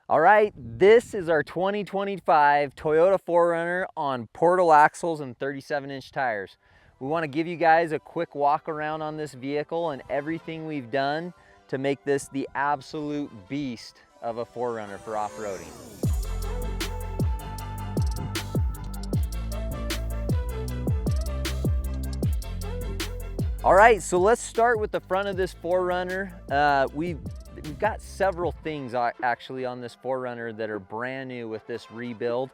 All right, this is our 2025 Toyota 4Runner on portal axles and 37-inch tires. We want to give you guys a quick walk around on this vehicle and everything we've done to make this the absolute beast of a 4Runner for off-roading. All right, so let's start with the front of this 4Runner. We've got several things actually on this 4Runner that are brand new with this rebuild.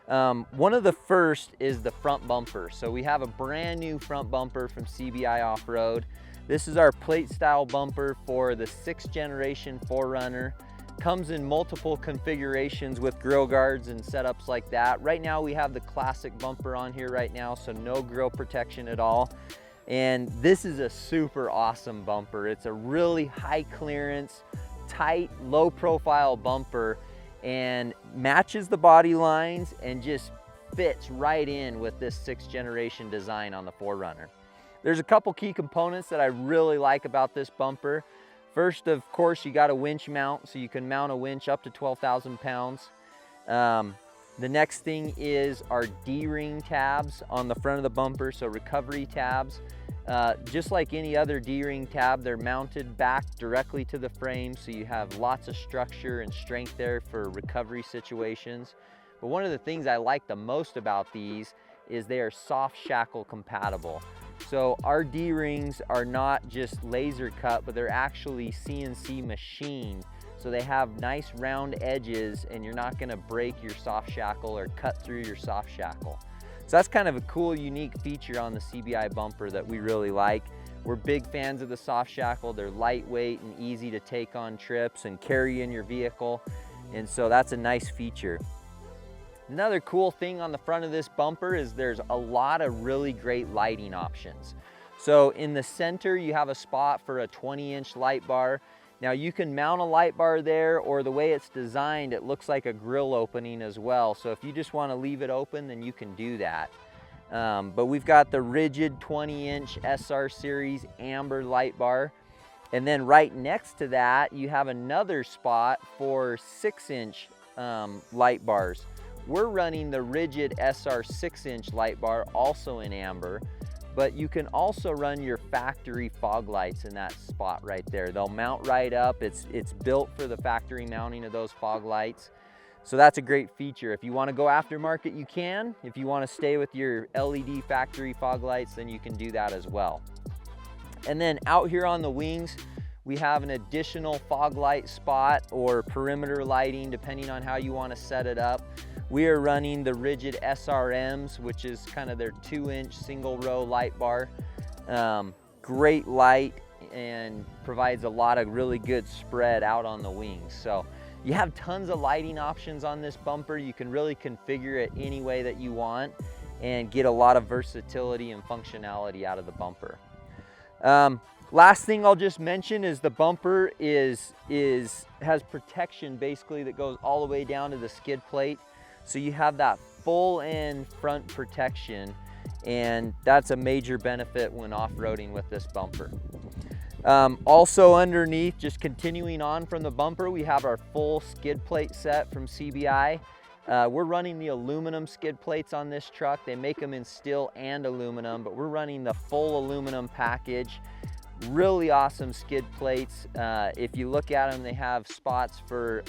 One of the first is the front bumper. So we have a brand new front bumper from CBI Off-Road. This is our plate style bumper for the 6th generation 4Runner. Comes in multiple configurations with grill guards and setups like that. Right now we have the classic bumper on here right now, so no grill protection at all. And this is a super awesome bumper. It's a really high clearance, tight, low profile bumper and matches the body lines and just fits right in with this 6th generation design on the 4Runner. There's a couple key components that I really like about this bumper. First, of course, you got a winch mount, so you can mount a winch up to 12,000 pounds. The next thing is our D-ring tabs on the front of the bumper, so recovery tabs. Just like any other D-ring tab, they're mounted back directly to the frame, so you have lots of structure and strength there for recovery situations. But one of the things I like the most about these is they are soft shackle compatible. So our D-rings are not just laser cut, but they're actually CNC machined. So they have nice round edges and you're not gonna break your soft shackle or cut through your soft shackle. So that's kind of a cool, unique feature on the CBI bumper that we really like. We're big fans of the soft shackle. They're lightweight and easy to take on trips and carry in your vehicle. And so that's a nice feature. Another cool thing on the front of this bumper is there's a lot of really great lighting options. So in the center, you have a spot for a 20-inch light bar. Now you can mount a light bar there, or the way it's designed, it looks like a grill opening as well. So if you just want to leave it open, then you can do that. But we've got the rigid 20-inch SR series amber light bar. And then right next to that, you have another spot for 6-inch light bars. We're running the rigid SR 6-inch light bar, also in amber. But you can also run your factory fog lights in that spot right there. They'll mount right up. It's built for the factory mounting of those fog lights. So that's a great feature. If you want to go aftermarket, you can. If you want to stay with your LED factory fog lights, then you can do that as well. And then out here on the wings, we have an additional fog light spot or perimeter lighting, depending on how you want to set it up. We are running the rigid SRMs, which is kind of their 2-inch single row light bar. Great light and provides a lot of really good spread out on the wings. So you have tons of lighting options on this bumper. You can really configure it any way that you want and get a lot of versatility and functionality out of the bumper. Last thing I'll just mention is the bumper has protection basically that goes all the way down to the skid plate. So you have that full end front protection, and that's a major benefit when off-roading with this bumper. Also underneath, just continuing on from the bumper, we have our full skid plate set from CBI. We're running the aluminum skid plates on this truck. They make them in steel and aluminum, but we're running the full aluminum package. Really awesome skid plates. If you look at them, they have spots for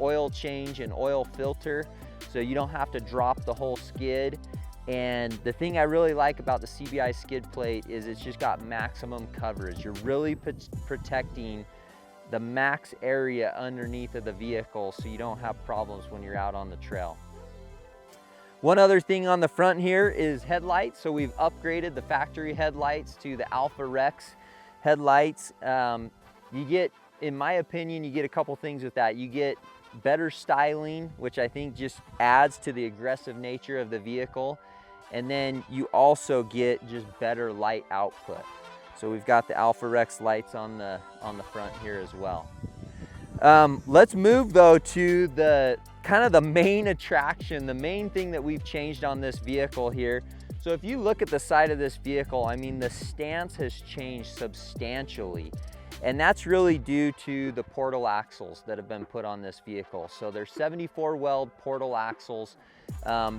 oil change and oil filter, so you don't have to drop the whole skid. And the thing I really like about the CBI skid plate is it's just got maximum coverage. You're really protecting the max area underneath of the vehicle, so you don't have problems when you're out on the trail. One other thing on the front here is headlights. So we've upgraded the factory headlights to the Alpha Rex headlights. You get, in my opinion, you get a couple things with that. You get better styling, which I think just adds to the aggressive nature of the vehicle. And then you also get just better light output. So we've got the Alpha Rex lights on the front here as well. Let's move though to the kind of the main attraction, the main thing that we've changed on this vehicle here. So if you look at the side of this vehicle, I mean, the stance has changed substantially. And that's really due to the portal axles that have been put on this vehicle. So they're 74 weld portal axles.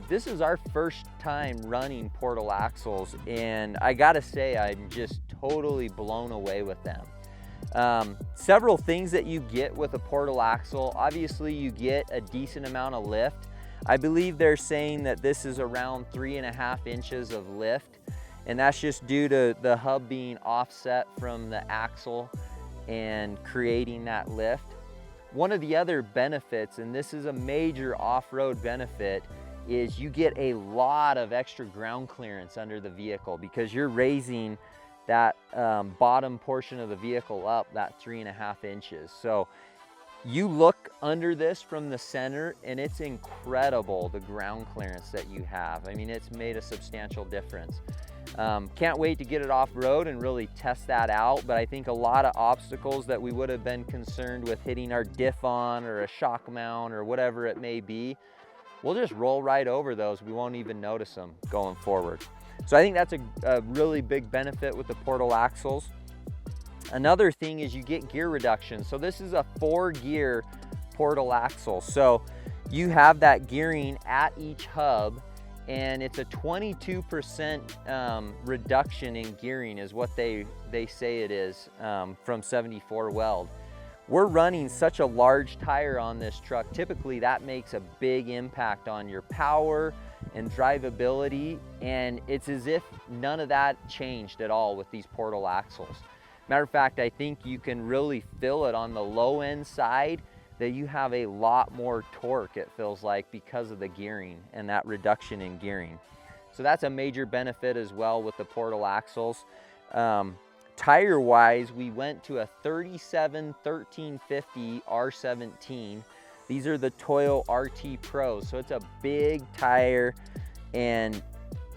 This is our first time running portal axles, and I gotta say, I'm just totally blown away with them. Several things that you get with a portal axle. Obviously, you get a decent amount of lift. I believe they're saying that this is around 3.5 inches of lift, and that's just due to the hub being offset from the axle and creating that lift. One of the other benefits, and this is a major off-road benefit, is you get a lot of extra ground clearance under the vehicle because you're raising that bottom portion of the vehicle up that 3.5 inches. So you look under this from the center and it's incredible the ground clearance that you have. I mean, it's made a substantial difference. Can't wait to get it off road and really test that out, but I think a lot of obstacles that we would have been concerned with hitting our diff on or a shock mount or whatever it may be, we'll just roll right over those. We won't even notice them going forward. So I think that's a really big benefit with the portal axles. Another thing is you get gear reduction. So this is a 4-gear portal axle. So you have that gearing at each hub, and it's a 22% reduction in gearing is what they say it is from 74 weld. We're running such a large tire on this truck. Typically that makes a big impact on your power and drivability, and it's as if none of that changed at all with these portal axles. Matter of fact, I think you can really feel it on the low end side that you have a lot more torque, it feels like, because of the gearing and that reduction in gearing. So that's a major benefit as well with the portal axles. Tire wise, we went to a 37 1350 R17. These are the Toyo RT Pros. So it's a big tire, and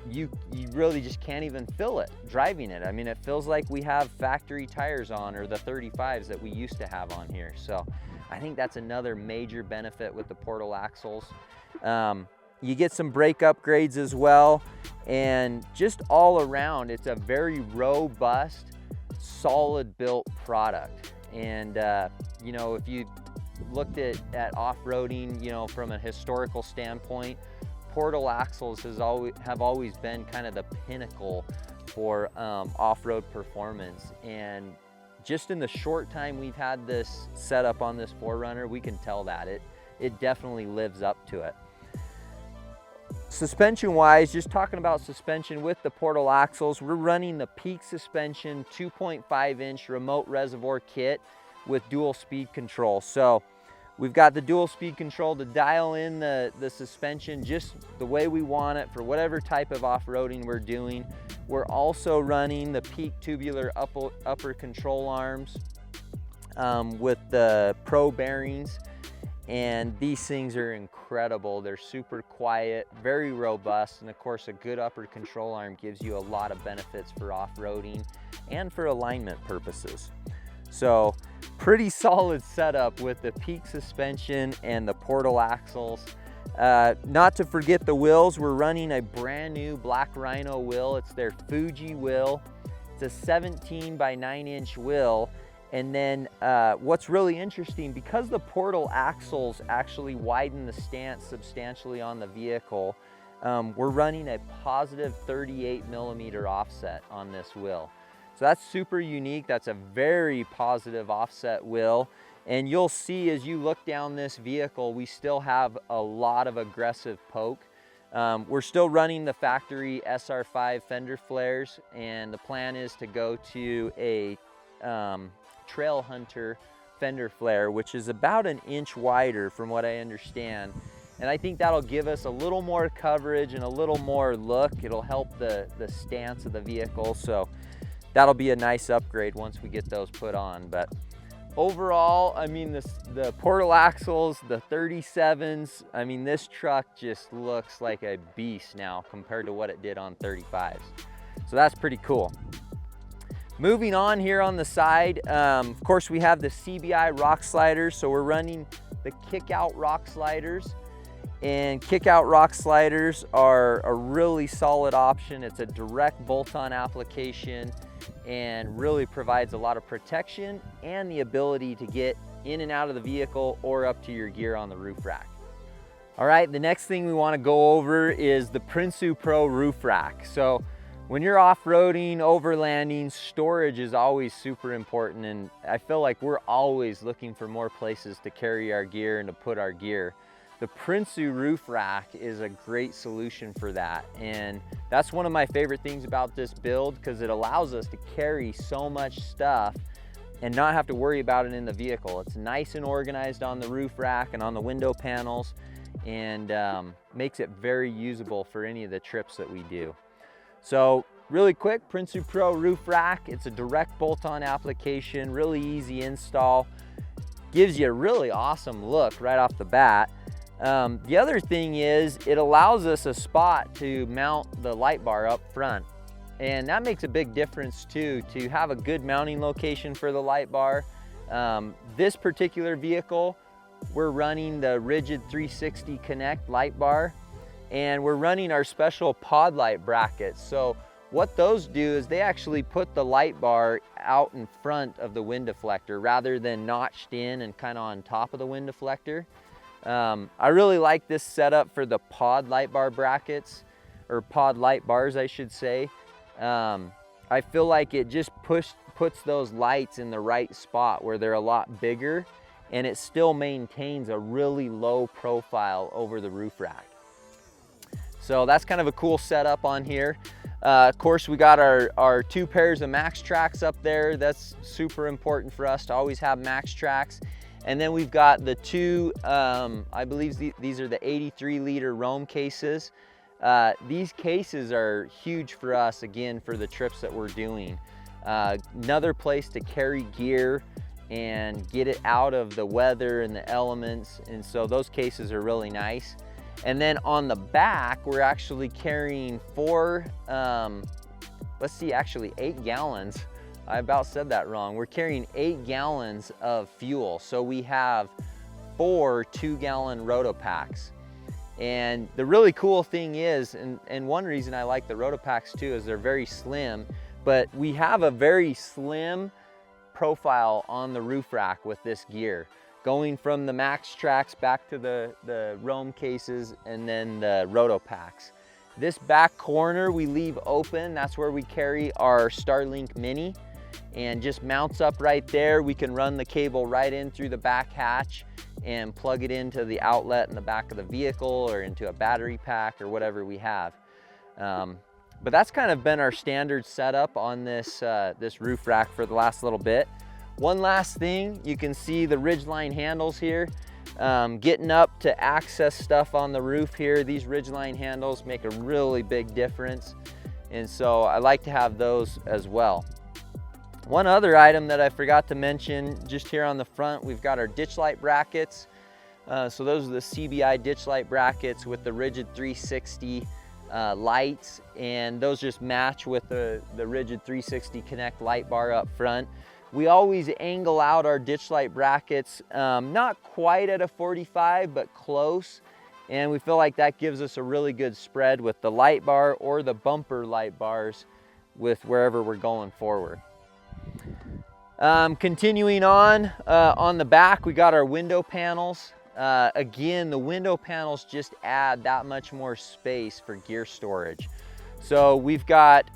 you really just can't even feel it driving it. I mean, it feels like we have factory tires on, or the 35s that we used to have on here. So I think that's another major benefit with the portal axles. You get some brake upgrades as well, and just all around, it's a very robust, solid built product. And you know, if you looked at off-roading, you know, from a historical standpoint, portal axles have always been kind of the pinnacle for off-road performance. And just in the short time we've had this set up on this 4Runner, we can tell that it definitely lives up to it. Suspension wise, just talking about suspension with the portal axles, we're running the Peak Suspension 2.5 inch remote reservoir kit with dual speed control. So we've got the dual speed control to dial in the suspension just the way we want it for whatever type of off-roading we're doing. We're also running the Peak tubular upper control arms with the Pro bearings, and these things are incredible. They're super quiet, very robust, and of course a good upper control arm gives you a lot of benefits for off-roading and for alignment purposes. So pretty solid setup with the Peak suspension and the portal axles. Not to forget the wheels, we're running a brand new Black Rhino wheel. It's their Fuji wheel. It's a 17 by 9 inch wheel. And then what's really interesting, because the portal axles actually widen the stance substantially on the vehicle, we're running a positive 38 millimeter offset on this wheel. So that's super unique. That's a very positive offset wheel. And you'll see as you look down this vehicle, we still have a lot of aggressive poke. We're still running the factory SR5 fender flares, and the plan is to go to a Trail Hunter fender flare, which is about an inch wider from what I understand. And I think that'll give us a little more coverage and a little more look. It'll help the stance of the vehicle. So that'll be a nice upgrade once we get those put on. But overall, I mean, the portal axles, the 37s, I mean, this truck just looks like a beast now compared to what it did on 35s. So that's pretty cool. Moving on here on the side, of course, we have the CBI rock sliders. So we're running the kick-out rock sliders. And kick-out rock sliders are a really solid option. It's a direct bolt-on application. and really provides a lot of protection and the ability to get in and out of the vehicle or up to your gear on the roof rack. All right, the next thing we want to go over is the Prinsu Pro roof rack. So when you're off-roading, overlanding, storage is always super important, and I feel like we're always looking for more places to carry our gear and to put our gear. The Prinsu roof rack is a great solution for that, and that's one of my favorite things about this build, because it allows us to carry so much stuff and not have to worry about it in the vehicle. It's nice and organized on the roof rack and on the window panels, and makes it very usable for any of the trips that we do. So really quick, Prinsu Pro roof rack. It's a direct bolt-on application, really easy install, gives you a really awesome look right off the bat. The other thing is it allows us a spot to mount the light bar up front, and that makes a big difference too, to have a good mounting location for the light bar. This particular vehicle, we're running the Rigid 360 Connect light bar, and we're running our special pod light brackets. So what those do is they actually put the light bar out in front of the wind deflector rather than notched in and kind of on top of the wind deflector. I really like this setup for the pod light bar brackets, or pod light bars I should say. I feel like it just puts those lights in the right spot where they're a lot bigger, and it still maintains a really low profile over the roof rack. So that's kind of a cool setup on here. Of course, we got our 2 pairs of max tracks up there. That's super important for us to always have max tracks. And then we've got the 2, I believe these are the 83 liter Roam cases. These cases are huge for us, again, for the trips that we're doing. Another place to carry gear and get it out of the weather and the elements, and so those cases are really nice. And then on the back, we're actually carrying 8 gallons. I about said that wrong. We're carrying 8 gallons of fuel. So we have 4 2-gallon Rotopacks. And the really cool thing is, and one reason I like the Rotopacks too, is they're very slim, but we have a very slim profile on the roof rack with this gear, going from the max tracks back to the Roam cases and then the Rotopacks. This back corner we leave open. That's where we carry our Starlink Mini, and just mounts up right there. We can run the cable right in through the back hatch and plug it into the outlet in the back of the vehicle or into a battery pack or whatever we have. But that's kind of been our standard setup on this, this roof rack for the last little bit. One last thing, you can see the Ridgeline handles here. Getting up to access stuff on the roof here, these Ridgeline handles make a really big difference. And so I like to have those as well. One other item that I forgot to mention, just here on the front, we've got our ditch light brackets. So those are the CBI ditch light brackets with the Rigid 360 lights, and those just match with the Rigid 360 Connect light bar up front. We always angle out our ditch light brackets, not quite at a 45, but close. And we feel like that gives us a really good spread with the light bar or the bumper light bars with wherever we're going forward. Continuing on the back, we got our window panels. Again, the window panels just add that much more space for gear storage. So we've got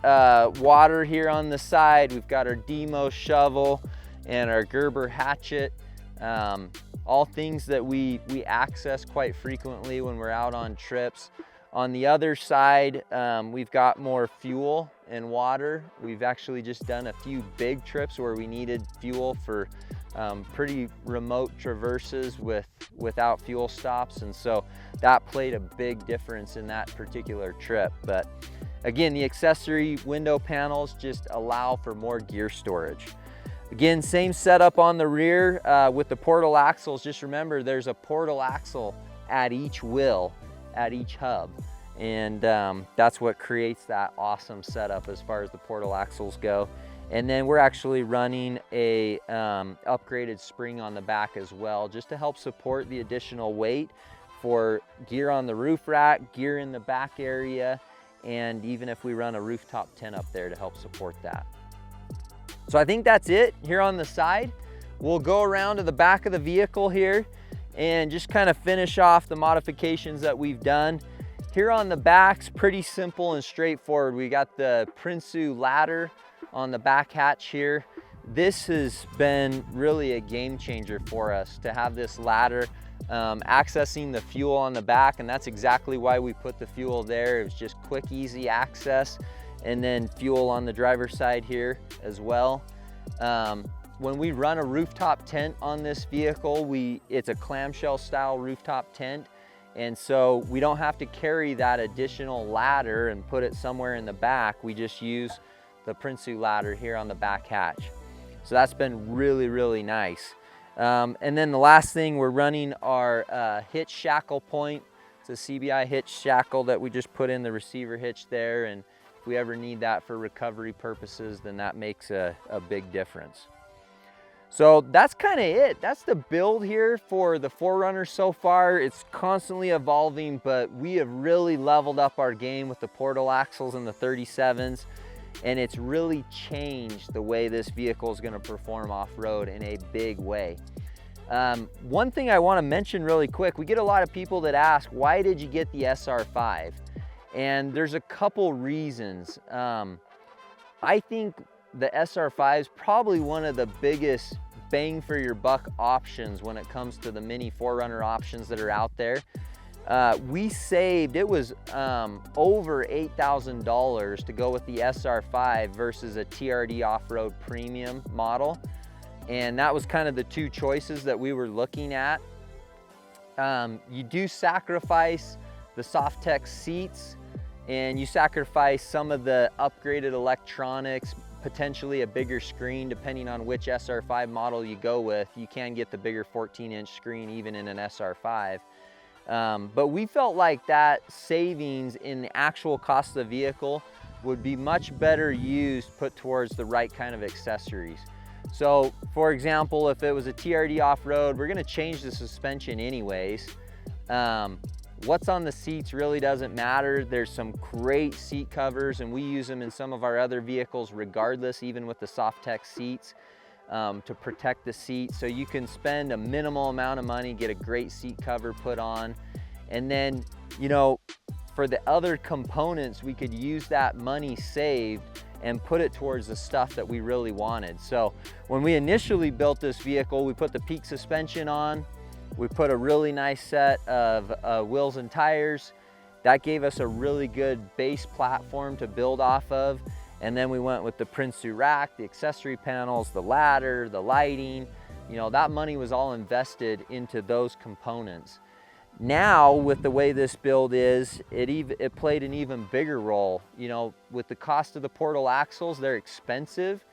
water here on the side, we've got our Demo shovel and our Gerber hatchet, all things that we access quite frequently when we're out on trips. On the other side, we've got more fuel and water. We've actually just done a few big trips where we needed fuel for pretty remote traverses without fuel stops, and so that played a big difference in that particular trip. But again, the accessory window panels just allow for more gear storage. Again, same setup on the rear with the portal axles. Just remember, there's a portal axle at each wheel, at each hub, and that's what creates that awesome setup as far as the portal axles go. And then we're actually running a upgraded spring on the back as well, just to help support the additional weight for gear on the roof rack, gear in the back area, and even if we run a rooftop tent up there to help support that. So I think that's it here on the side. We'll go around to the back of the vehicle here and just kind of finish off the modifications that we've done. Here on the back's pretty simple and straightforward. We got the Prinsu ladder on the back hatch here. This has been really a game changer for us to have this ladder accessing the fuel on the back, and that's exactly why we put the fuel there. It was just quick, easy access, and then fuel on the driver's side here as well. When we run a rooftop tent on this vehicle, it's a clamshell style rooftop tent, and so we don't have to carry that additional ladder and put it somewhere in the back. We just use the Prinsu ladder here on the back hatch. So that's been really, really nice. And then the last thing, we're running our hitch shackle point. It's a CBI hitch shackle that we just put in the receiver hitch there, and if we ever need that for recovery purposes, then that makes a big difference. So that's kind of it. That's the build here for the 4Runner so far. It's constantly evolving, but we have really leveled up our game with the portal axles and the 37s, and it's really changed the way this vehicle is going to perform off-road in a big way. One thing I want to mention really quick, we get a lot of people that ask, why did you get the SR5? And there's a couple reasons. I think the SR5 is probably one of the biggest bang for your buck options when it comes to the mini 4Runner options that are out there. We saved, it was over $8,000 to go with the SR5 versus a TRD off-road premium model. And that was kind of the two choices that we were looking at. You do sacrifice the Softex seats, and you sacrifice some of the upgraded electronics, potentially a bigger screen. Depending on which SR5 model you go with, you can get the bigger 14-inch screen even in an SR5. But we felt like that savings in the actual cost of the vehicle would be much better used, put towards the right kind of accessories. So for example, if it was a TRD off-road, we're gonna change the suspension anyways. What's on the seats really doesn't matter. There's some great seat covers, and we use them in some of our other vehicles regardless, even with the Softex seats, to protect the seat. So you can spend a minimal amount of money, get a great seat cover put on, and then, you know, for the other components, we could use that money saved and put it towards the stuff that we really wanted. So when we initially built this vehicle, we put the peak suspension on, we put a really nice set of wheels and tires. That gave us a really good base platform to build off of. And then we went with the Prinsu rack, the accessory panels, the ladder, the lighting. You know, that money was all invested into those components. Now, with the way this build is, it played an even bigger role. You know, with the cost of the portal axles, they're expensive,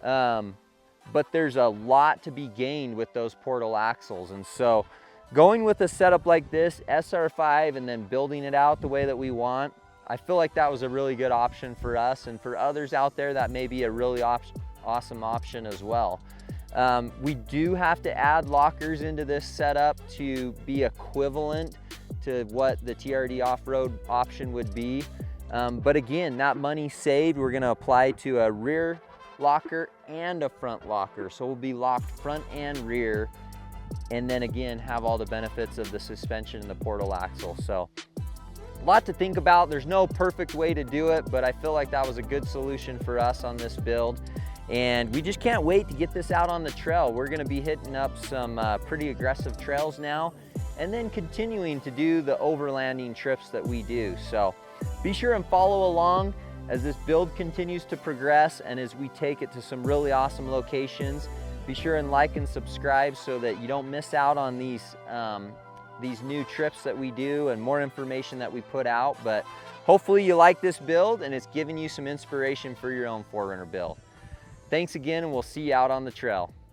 but there's a lot to be gained with those portal axles. And so going with a setup like this, SR5, and then building it out the way that we want, I feel like that was a really good option for us, and for others out there, that may be a really awesome option as well. We do have to add lockers into this setup to be equivalent to what the TRD off-road option would be. But again, that money saved, we're gonna apply to a rear locker and a front locker. So we'll be locked front and rear, and then again, have all the benefits of the suspension and the portal axle. So a lot to think about. There's no perfect way to do it, but I feel like that was a good solution for us on this build. And we just can't wait to get this out on the trail. We're gonna be hitting up some pretty aggressive trails now, and then continuing to do the overlanding trips that we do. So be sure and follow along as this build continues to progress, and as we take it to some really awesome locations. Be sure and like and subscribe so that you don't miss out on these new trips that we do and more information that we put out. But hopefully you like this build and it's giving you some inspiration for your own 4Runner build. Thanks again, and we'll see you out on the trail.